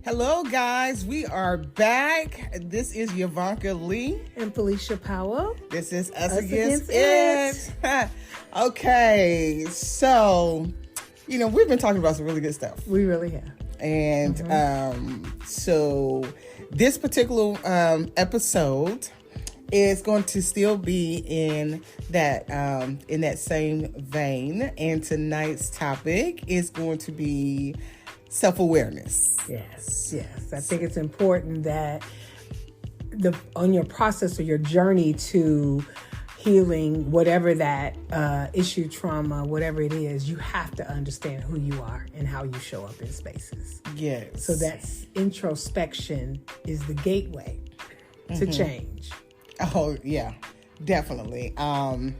Hello, guys. We are back. This is Yovonka Lee. And Felicia Powell. This is Us Against It. Okay, so, we've been talking about some really good stuff. We really have. And so this particular episode is going to still be in that same vein. And tonight's topic is going to be self-awareness. Yes. I think it's important that on your process or your journey to healing, whatever that issue, trauma, whatever it is, you have to understand who you are and how you show up in spaces. Yes. So that's introspection is the gateway to change. Oh, yeah, definitely. I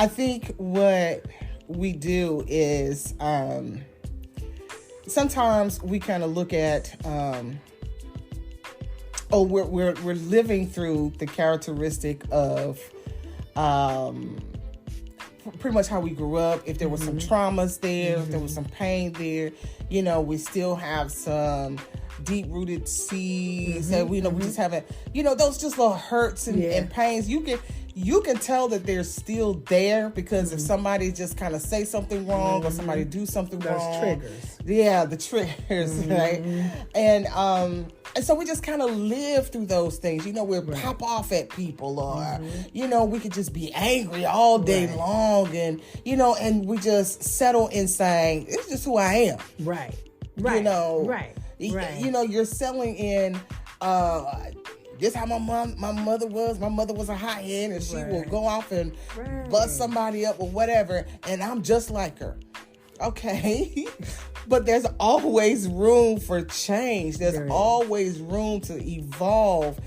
think what we do is sometimes we kind of look at, we're living through the characteristic of pretty much how we grew up. If there was some traumas there, if there was some pain there, we still have some deep-rooted seeds that we just haven't, those just little hurts and pains. You can tell that they're still there because if somebody just kind of say something wrong or somebody do something wrong. Those triggers. Yeah, the triggers, right? And so we just kind of live through those things. We'll pop off at people or, we could just be angry all day long and, and we just settle in saying, it's just who I am. Right. You're settling in, this how my mother was. My mother was a hothead, and she will go off and bust somebody up or whatever, and I'm just like her. Okay, but there's always room for change. There's always room to evolve.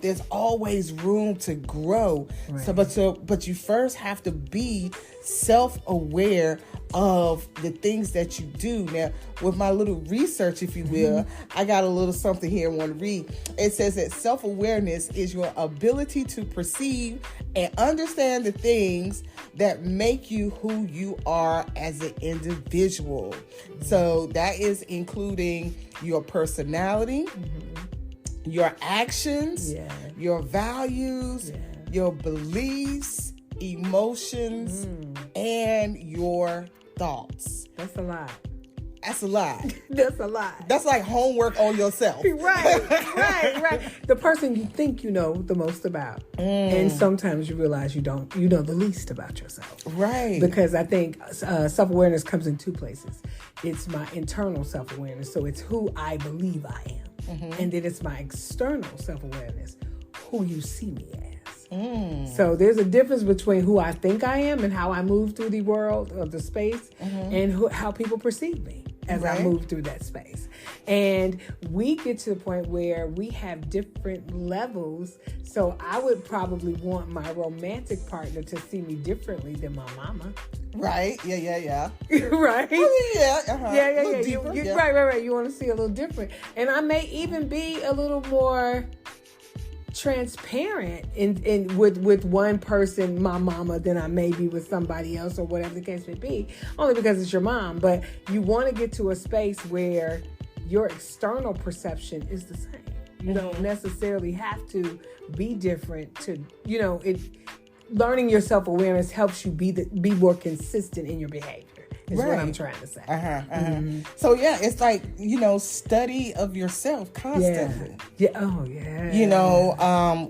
There's always room to grow. But you first have to be self-aware of the things that you do. Now, with my little research, if you will, I got a little something here I want to read. It says that self-awareness is your ability to perceive and understand the things that make you who you are as an individual. So that is including your personality, your actions, your values, your beliefs, emotions, and your thoughts. That's a lot. That's a lot. That's a lot. That's like homework on yourself. Right. The person you think you know the most about. And sometimes you realize you don't. You know the least about yourself. Right. Because I think self-awareness comes in two places. It's my internal self-awareness. So it's who I believe I am. And then it's my external self-awareness, who you see me as. So there's a difference between who I think I am and how I move through the world or the space and how people perceive me as I move through that space. And we get to the point where we have different levels. So I would probably want my romantic partner to see me differently than my mama. Right. Yeah. Right. Oh, yeah. Yeah. Deeper, Right. You want to see a little different. And I may even be a little more transparent in with one person, my mama, than I may be with somebody else or whatever the case may be, only because it's your mom. But you want to get to a space where your external perception is the same. You don't necessarily have to be different to, learning your self-awareness helps you be more consistent in your behavior. Is what I'm trying to say. So it's like, study of yourself constantly.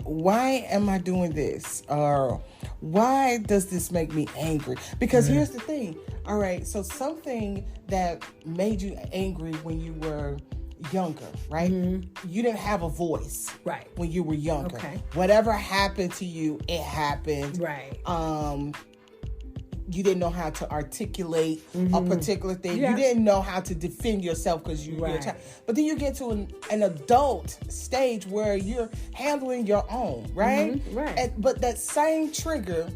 Why am I doing this? Or why does this make me angry? Because here's the thing. All right. So something that made you angry when you were younger, right? You didn't have a voice when you were younger. Okay. Whatever happened to you, it happened. Right. You didn't know how to articulate a particular thing. You didn't know how to defend yourself because you're a child. But then you get to an adult stage where you're handling your own, right? But that same trigger,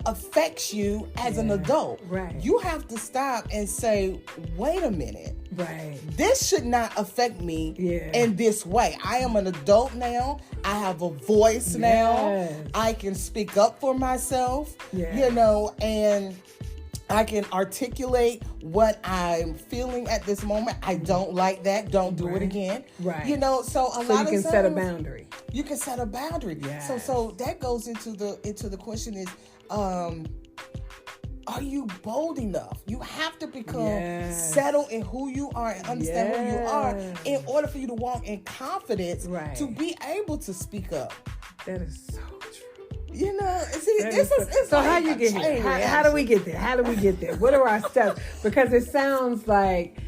affects you as an adult. Right. You have to stop and say, wait a minute. Right. This should not affect me in this way. I am an adult now. I have a voice now. I can speak up for myself, and I can articulate what I'm feeling at this moment. I don't like that. Don't do it again. Right. You know, so a lot of times you can set a boundary. You can set a boundary. Yeah. So that goes into the question is, are you bold enough? You have to become settled in who you are and understand who you are in order for you to walk in confidence to be able to speak up. That is so true. You know, it's so like how you get here? How do we get there? How do we get there? What are our steps? Because it sounds like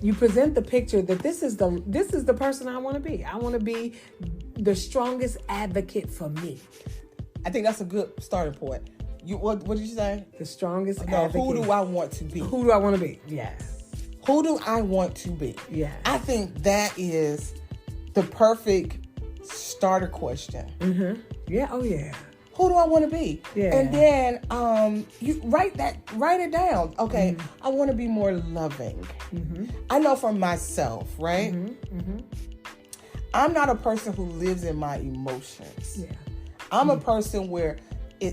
you present the picture that this is the person I want to be. I want to be the strongest advocate for me. I think that's a good starting point. What did you say? The strongest advocate. Who do I want to be? Who do I want to be? Yes. Who do I want to be? Yeah. I think that is the perfect starter question. Mm-hmm. Yeah. Oh yeah. Who do I want to be? Yeah. And then you write it down. Okay. I want to be more loving. Mm-hmm. I know for myself, right? Mm-hmm. Mm-hmm. I'm not a person who lives in my emotions. Yeah. I'm a person where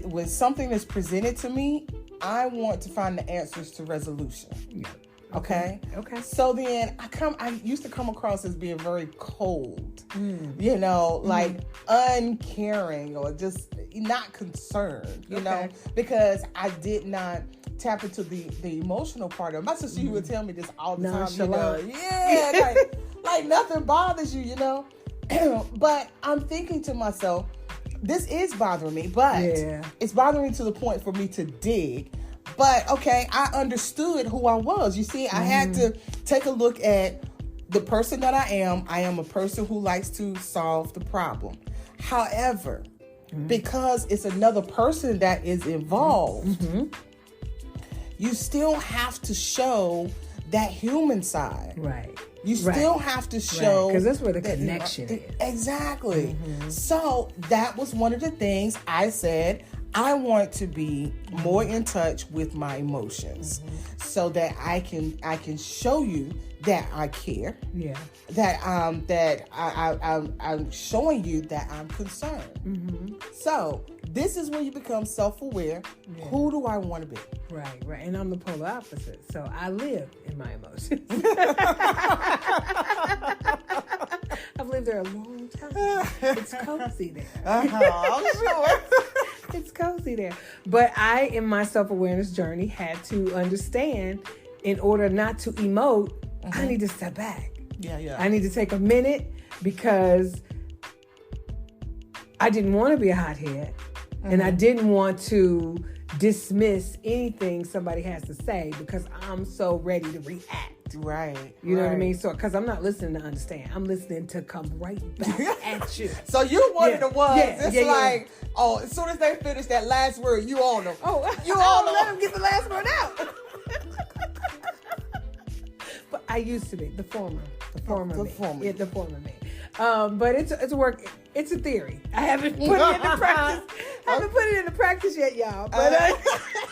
when something is presented to me, I want to find the answers to resolution. Yeah. Okay. So then I used to come across as being very cold, you know, like uncaring or just not concerned, you know, because I did not tap into the emotional part of it. My sister, you would tell me this all the time. You know? Yeah, like nothing bothers you, you know. But I'm thinking to myself, this is bothering me, but it's bothering me to the point for me to dig. But okay, I understood who I was. You see, I had to take a look at the person that I am. I am a person who likes to solve the problem. However, because it's another person that is involved, you still have to show that human side. Right. You still have to show. Because that's where the connection is. Exactly. So that was one of the things I said. I want to be more in touch with my emotions so that I can show you that I care. Yeah. That I'm showing you that I'm concerned. So this is when you become self-aware. Yeah. Who do I want to be? Right. And I'm the polar opposite. So I live in my emotions. I've lived there a long time. It's cozy there. I'm sure. It's cozy there. But I, in my self-awareness journey, had to understand, in order not to emote, I need to step back. Yeah. I need to take a minute because I didn't want to be a hothead. And I didn't want to dismiss anything somebody has to say because I'm so ready to react. Right. You know what I mean? So, because I'm not listening to understand. I'm listening to come right back at you. So you're one of the ones. Like, oh, as soon as they finish that last word, you on them. Oh, you on them. Let them get the last word out. But I used to be the former me. Yeah, the former me. But it's a work. It's a theory. I haven't put it into practice. I haven't put it into practice yet, y'all. But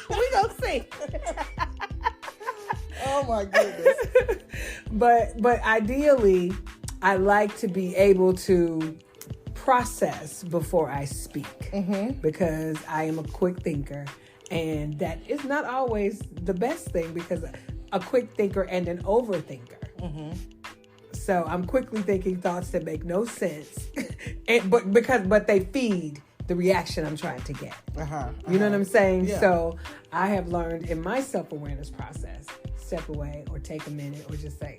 we gonna see. Oh my goodness. But ideally, I like to be able to process before I speak because I am a quick thinker, and that is not always the best thing because a quick thinker and an overthinker. So I'm quickly thinking thoughts that make no sense, but they feed the reaction I'm trying to get. You know what I'm saying? Yeah. So I have learned in my self-awareness process, step away or take a minute or just say,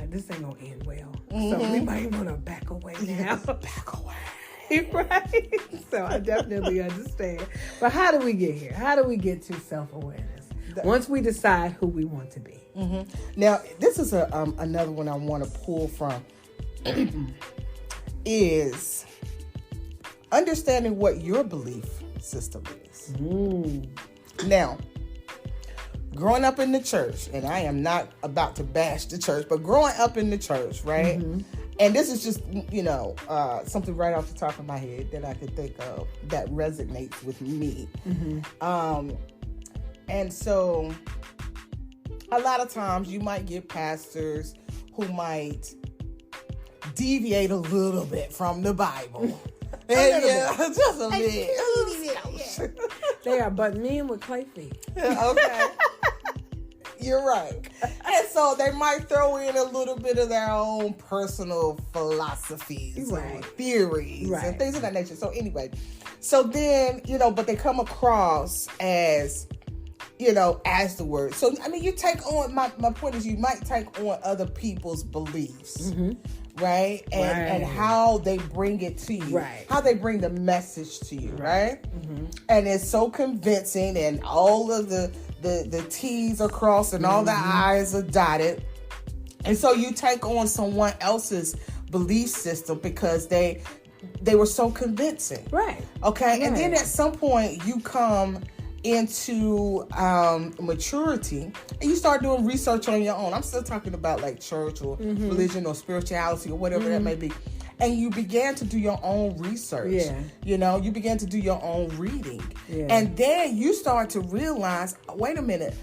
this ain't gonna end well. So we might want to back away now. Back away. Right? So I definitely understand. But how do we get here? How do we get to self-awareness? Once we decide who we want to be. Now, this is another one I want to pull from is understanding what your belief system is. Now, growing up in the church, and I am not about to bash the church, but growing up in the church, right? And this is just, something right off the top of my head that I could think of that resonates with me. And so a lot of times you might get pastors who might deviate a little bit from the Bible. Just a little bit. They are but men with clay feet. Okay. You're right. And so they might throw in a little bit of their own personal philosophies or theories and things of that nature. So anyway, so then, but they come across as, as the word. So, I mean, you take on, my point is you might take on other people's beliefs, right? And how they bring it to you, how they bring the message to you, right? And it's so convincing, and all of the T's are crossed and all the I's are dotted. And so you take on someone else's belief system because they were so convincing. Right. Okay. Right. And then at some point you come into maturity and you start doing research on your own. I'm still talking about like church or religion or spirituality or whatever that may be. And you began to do your own research. Yeah. You began to do your own reading. Yeah. And then you start to realize, wait a minute,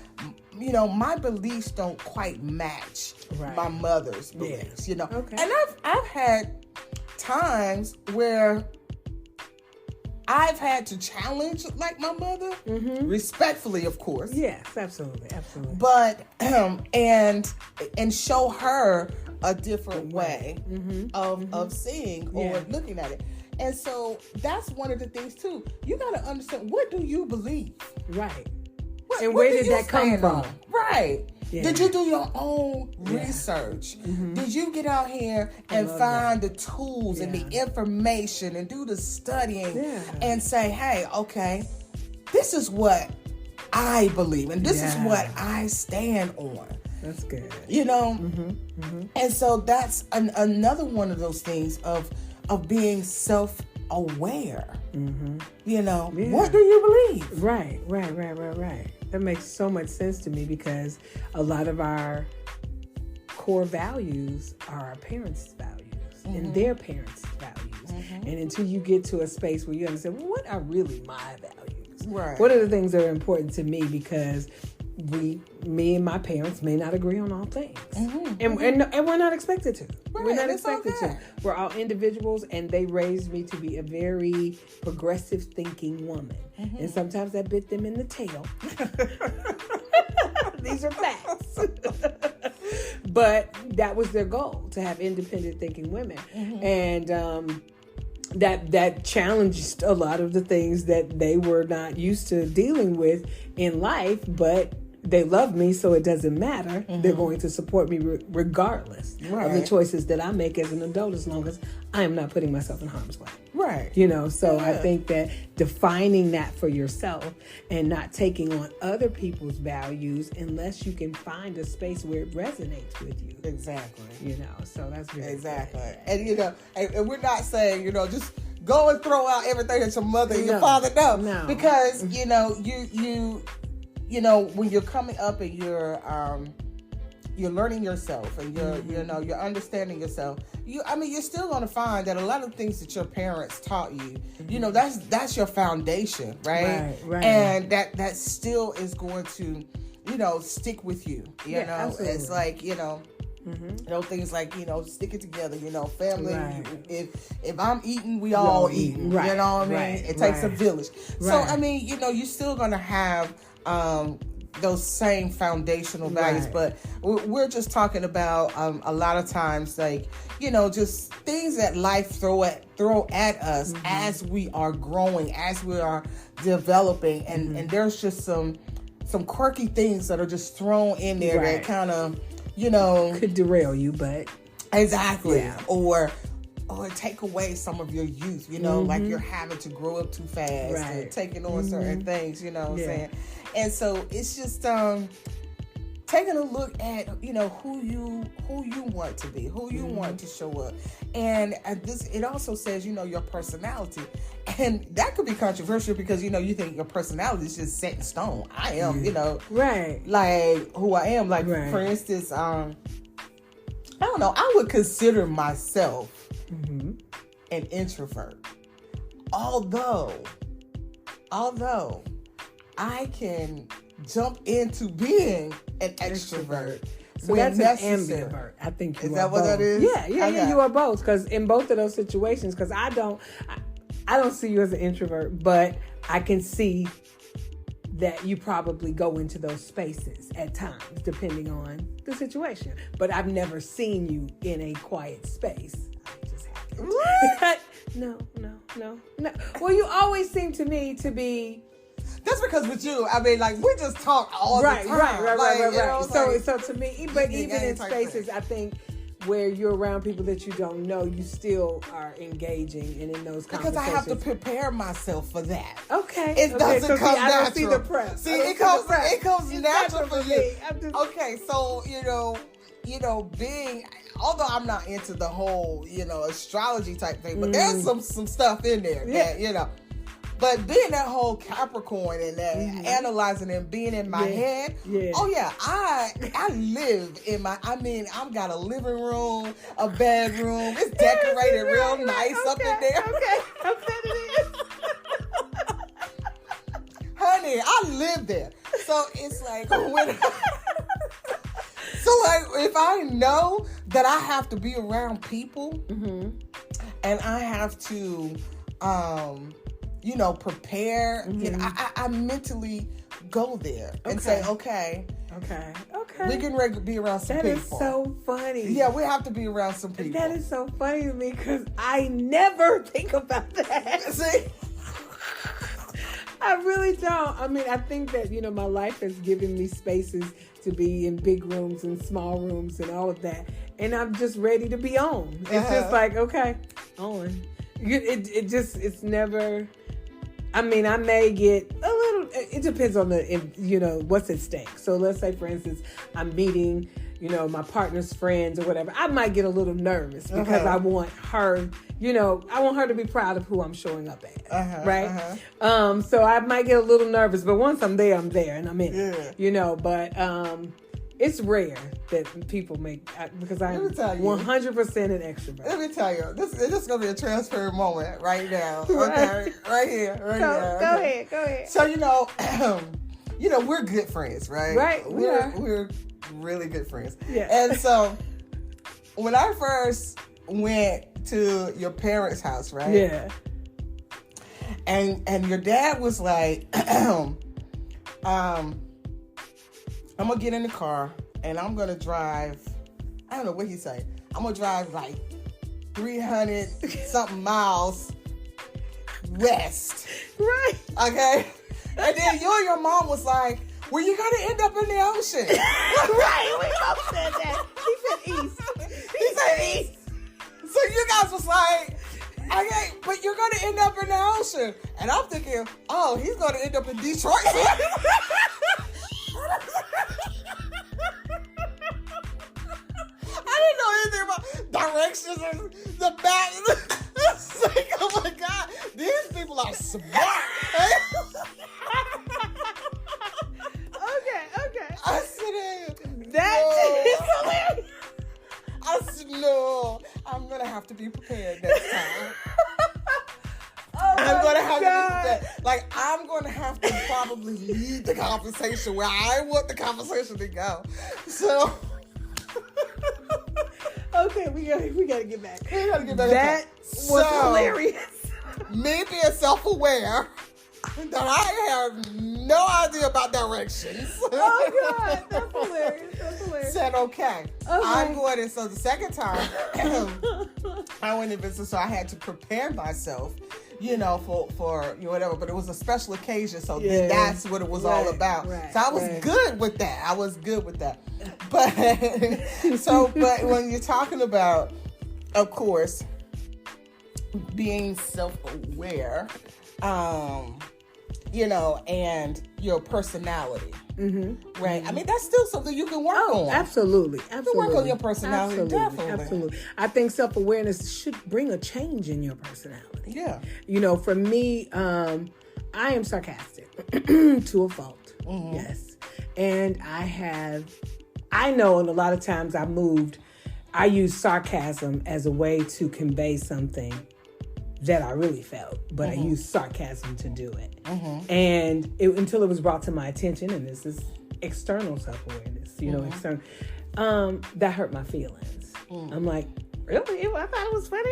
my beliefs don't quite match my mother's beliefs, Okay. And I've had times where I've had to challenge like my mother, respectfully, of course. Yes, absolutely. But and show her a different way of seeing or looking at it. And so that's one of the things too. You got to understand, what do you believe? Right. And where did that come from? Right. Yeah. Did you do your own research? Did you get out here and find the tools and the information and do the studying and say, hey, okay, this is what I believe and this is what I stand on. That's good. And so that's another one of those things of being self-aware. What do you believe? Right. That makes so much sense to me because a lot of our core values are our parents' values and their parents' values. And until you get to a space where you understand, well, what are really my values? Right. What are the things that are important to me? Because me and my parents may not agree on all things. And we're not expected to. Right, we're not expected to. We're all individuals, and they raised me to be a very progressive thinking woman. And sometimes that bit them in the tail. These are facts. But that was their goal, to have independent thinking women. And that challenged a lot of the things that they were not used to dealing with in life, but they love me, so it doesn't matter. They're going to support me regardless of the choices that I make as an adult, as long as I am not putting myself in harm's way. Right. So I think that defining that for yourself and not taking on other people's values unless you can find a space where it resonates with you. Exactly. So that's very exactly. Good. And we're not saying, just go and throw out everything that your mother and your father know. No. Because, when you're coming up and you're learning yourself and you're understanding yourself, you're still going to find that a lot of things that your parents taught you, that's your foundation, right? Right. And that still is going to, stick with you, Absolutely. It's like, things like, stick it together, family. Right. If I'm eating, we all eating. Right. You know what I mean? Right. It takes a village. Right. So, you're still going to have those same foundational values, but we're just talking about a lot of times, like, just things that life throw at us as we are growing, as we are developing, and there's just some quirky things that are just thrown in there that kind of could derail you, but or take away some of your youth, like you're having to grow up too fast and taking on certain things, what I'm saying? And so it's just taking a look at, who you want to be, who you want to show up. And it also says, your personality. And that could be controversial because, you think your personality is just set in stone. I am, like who I am. Like, for instance, I don't know, I would consider myself an introvert. Although I can jump into being an extrovert. So that's necessary. An ambivert. I think you are both. Is that what that is? Yeah, you are both. Because in both of those situations, because I don't see you as an introvert, but I can see that you probably go into those spaces at times, depending on the situation. But I've never seen you in a quiet space. I just haven't. What? No. Well, you always seem to me to be. That's because with you, I mean, like, we just talk all the time. Right. So to me, but even in spaces, I think where you're around people that you don't know, you still are engaging and in those conversations. Because I have to prepare myself for that. Okay. It doesn't come natural. I don't see the prep. See, it comes natural for you. Okay, so, being, although I'm not into the whole, astrology type thing, but there's some stuff in there that, but being that whole Capricorn and that analyzing and being in my head, I live in I've got a living room, a bedroom. It's decorated real nice up in there. Okay, I bet it is. Honey, I live there. So it's like, if I know that I have to be around people and I have to, prepare. I mentally go there and say, okay, we can be around some people. That is so funny. Yeah, we have to be around some people. That is so funny to me because I never think about that. See? I really don't. I mean, I think that, my life has given me spaces to be in big rooms and small rooms and all of that. And I'm just ready to be on. It's just like, okay, on. It's never... I mean, I may get a little, it depends on what's at stake. So let's say, for instance, I'm meeting, my partner's friends or whatever. I might get a little nervous because I want her, I want her to be proud of who I'm showing up at. Right? So I might get a little nervous, but once I'm there and I'm in it, but it's rare that people make, because I'm 100% an extrovert. Let me tell you, this is going to be a transfer moment right now. Okay, right here. Go ahead. So, we're good friends, right? Right, we're really good friends. Yeah. And so, when I first went to your parents' house, right? Yeah. And your dad was like, I'm going to get in the car and I'm going to drive, I don't know what he said. I'm going to drive like 300 something miles west. Right. Okay? And then you and your mom was like, well, you're going to end up in the ocean. Right. We both said that. He said east. He said east. So you guys was like, okay, but you're going to end up in the ocean. And I'm thinking, oh, he's going to end up in Detroit. I didn't know anything about directions or the back. It's like, oh my God, these people are smart. Okay. I said, that is hilarious. I said, no, I'm going to have to be prepared next time. I'm going to have to be prepared. Like, I'm going to have to probably lead the conversation where I want the conversation to go. So... Okay, we gotta get back. We gotta get back. That was hilarious. Me being self-aware that I have no idea about directions. Oh God, that's hilarious. Said okay. I'm going in. So the second time I went to visit, so I had to prepare myself, for whatever. But it was a special occasion, so that's what it was all about. Right, so I was good with that. But but when you're talking about, of course, being self-aware, and your personality, right? I mean, that's still something you can work on. Absolutely. You can work on your personality, Absolutely. I think self-awareness should bring a change in your personality. Yeah. For me, I am sarcastic to a fault. Yes. And I know, and a lot of times I use sarcasm as a way to convey something that I really felt, but I used sarcasm to do it. And until it was brought to my attention, and this is external self-awareness, external, that hurt my feelings. I'm like, really? I thought it was funny.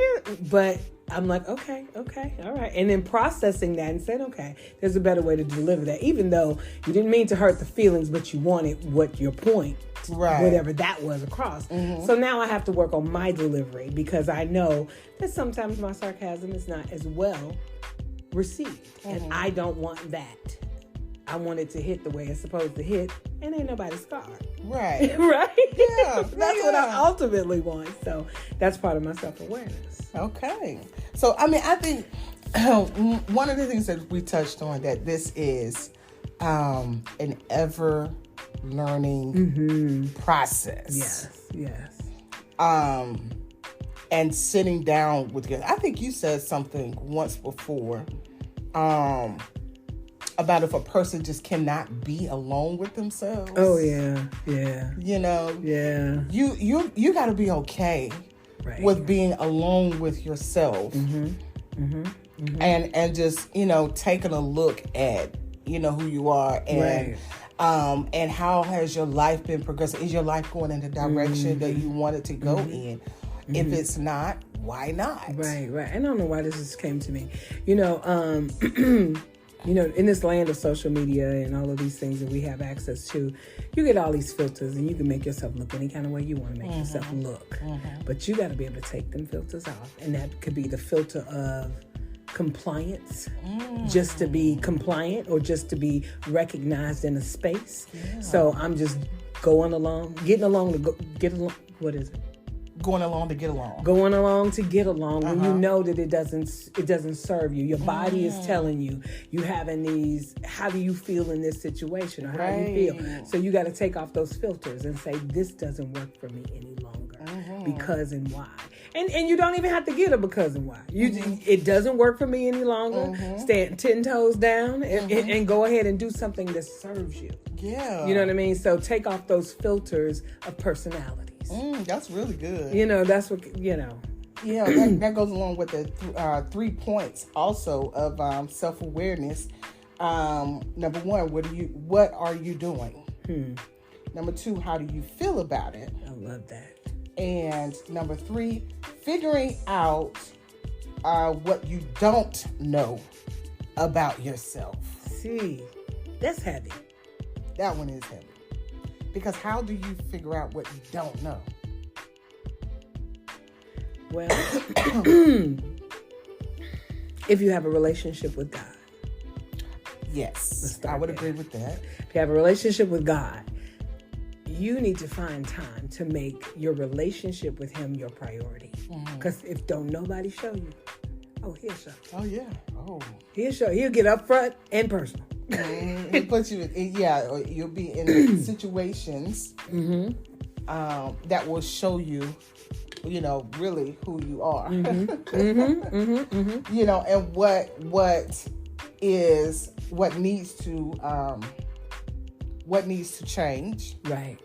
But I'm like, okay, all right. And then processing that and saying, okay, there's a better way to deliver that. Even though you didn't mean to hurt the feelings, but you wanted what your point, whatever that was, across. Mm-hmm. So now I have to work on my delivery because I know that sometimes my sarcasm is not as well received. Mm-hmm. And I don't want that. I want it to hit the way it's supposed to hit, and ain't nobody scarred. Right. Right? Yeah. That's what I ultimately want. So that's part of my self-awareness. Okay. So, I mean, I think one of the things that we touched on, that this is an ever learning process. Yes. And sitting down with you. I think you said something once before, about if a person just cannot be alone with themselves. Oh yeah. You know. Yeah. You got to be okay with being alone with yourself, and just taking a look at who you are and how has your life been progressing. Is your life going in the direction that you want it to go in? If it's not, why not? Right. And I don't know why this just came to me. In this land of social media and all of these things that we have access to, you get all these filters and you can make yourself look any kind of way you want to make yourself look. But you got to be able to take them filters off. And that could be the filter of compliance, just to be compliant or just to be recognized in a space. Yeah. So I'm just getting along to get along. What is it? Going along to get along. Going along to get along when you know that it doesn't serve you. Your body is telling you having these, how do you feel in this situation, or how do you feel? So you got to take off those filters and say, this doesn't work for me any longer. Because and why. And you don't even have to get a because and why. It doesn't work for me any longer. Stand 10 toes down and go ahead and do something that serves you. Yeah. You know what I mean? So take off those filters of personality. That's really good. That's what, Yeah, that goes along with the 3 points also of self-awareness. Number 1, what are you doing? Number 2, how do you feel about it? I love that. And number 3, figuring out what you don't know about yourself. See, that's heavy. That one is heavy. Because how do you figure out what you don't know? Well, if you have a relationship with God. Yes, I would agree with that. If you have a relationship with God, you need to find time to make your relationship with Him your priority. Because if don't nobody show you, he'll show you. Oh, yeah. He'll show you. He'll get up front and personal. It puts you in, you'll be in situations that will show you, really who you are. And what needs to change, right,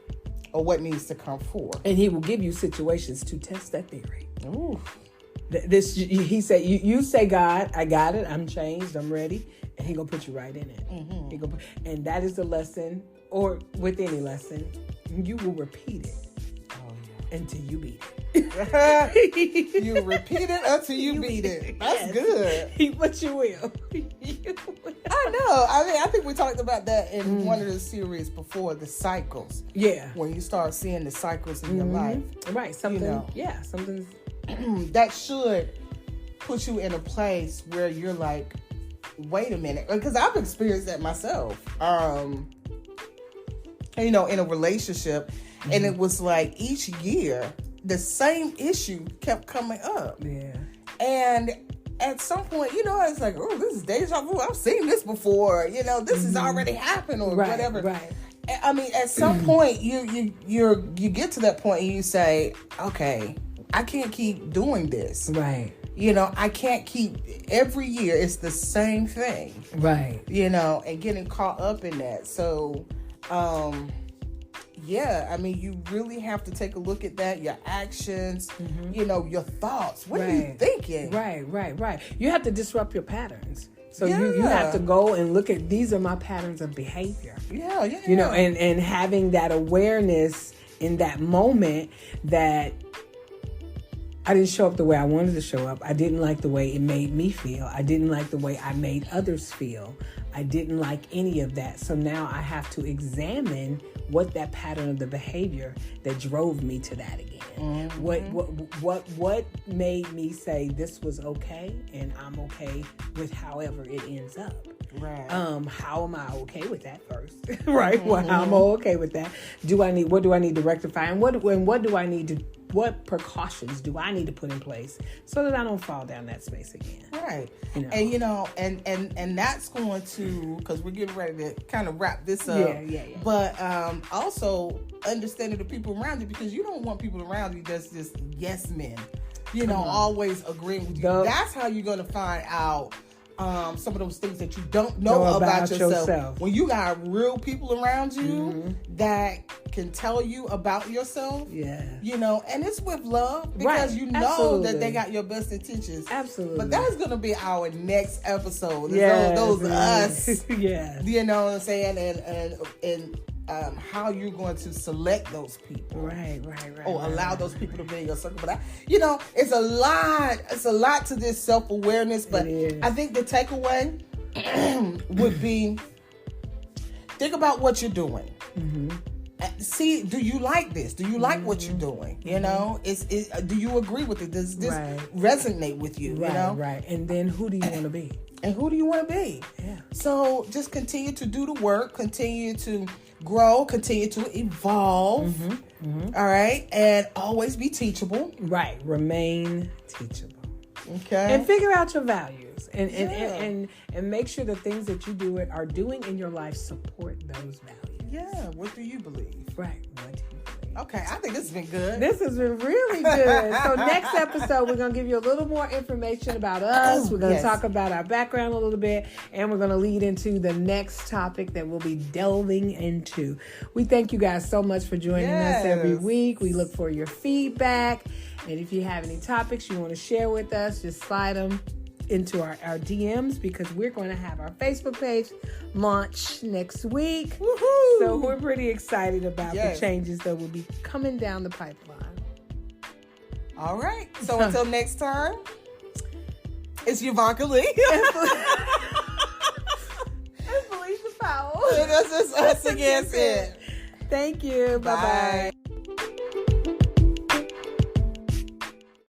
or what needs to come forth. And He will give you situations to test that theory. Ooh. He said, you say, God, I got it, I'm changed, I'm ready, and He gonna put you right in it. And that is the lesson, or with any lesson, you will repeat it until you beat it. You repeat it until you beat it. That's good. But you will. I know. I mean, I think we talked about that in one of the series before, the cycles. Yeah. When you start seeing the cycles in your life. Right. Something. Something's that should put you in a place where you're like, wait a minute, because I've experienced that myself. In a relationship, and it was like each year the same issue kept coming up. Yeah. And at some point, it's like, oh, this is deja vu. I've seen this before. This has already happened, or whatever. Right. I mean, at some point, you get to that point and you say, okay, I can't keep doing this. Right. I can't keep, every year it's the same thing. Right. And getting caught up in that. So, I mean, you really have to take a look at that, your actions, your thoughts. What are you thinking? Right. You have to disrupt your patterns. So you have to go and look at, these are my patterns of behavior. Yeah. And having that awareness in that moment that I didn't show up the way I wanted to show up. I didn't like the way it made me feel. I didn't like the way I made others feel. I didn't like any of that. So now I have to examine what that pattern of the behavior that drove me to that again. What made me say this was okay and I'm okay with however it ends up. Right. How am I okay with that first? Right. Well, how am I okay with that? What do I need to rectify? And what precautions do I need to put in place so that I don't fall down that space again? Right. You know? And that's going to, because we're getting ready to kind of wrap this up. Yeah. But also understanding the people around you, because you don't want people around you that's just yes men, always agreeing with you. That's how you're going to find out some of those things that you don't know about yourself. When you got real people around you that can tell you about yourself, and it's with love, because Absolutely. that they got your best intentions. Absolutely. But that's going to be our next episode. Yes, those us. Yeah. You know what I'm saying? And how you're going to select those people. Right. Or allow those people to be in your circle. But it's a lot. It's a lot to this self-awareness. But I think the takeaway would be, think about what you're doing. See, do you like this? Do you like what you're doing? Do you agree with it? Does this resonate with you? Right. And then who do you want to be? And who do you want to be? Yeah. So just continue to do the work, continue to grow, continue to evolve. All right. And always be teachable. Right. Remain teachable. Okay. And figure out your values and make sure the things that you are doing in your life support those values. Yeah. What do you believe? Right. What do you believe? Okay. I think this has been good. This has been really good. So next episode, we're going to give you a little more information about us. We're going to talk about our background a little bit, and we're going to lead into the next topic that we'll be delving into. We thank you guys so much for joining us every week. We look for your feedback. And if you have any topics you want to share with us, just slide them into our DMs, because we're going to have our Facebook page launch next week. Woohoo! So we're pretty excited about the changes that will be coming down the pipeline. All right. So until next time, it's Yovonka Lee. And Felicia Powell. And this is us against it. Thank you. Bye-bye.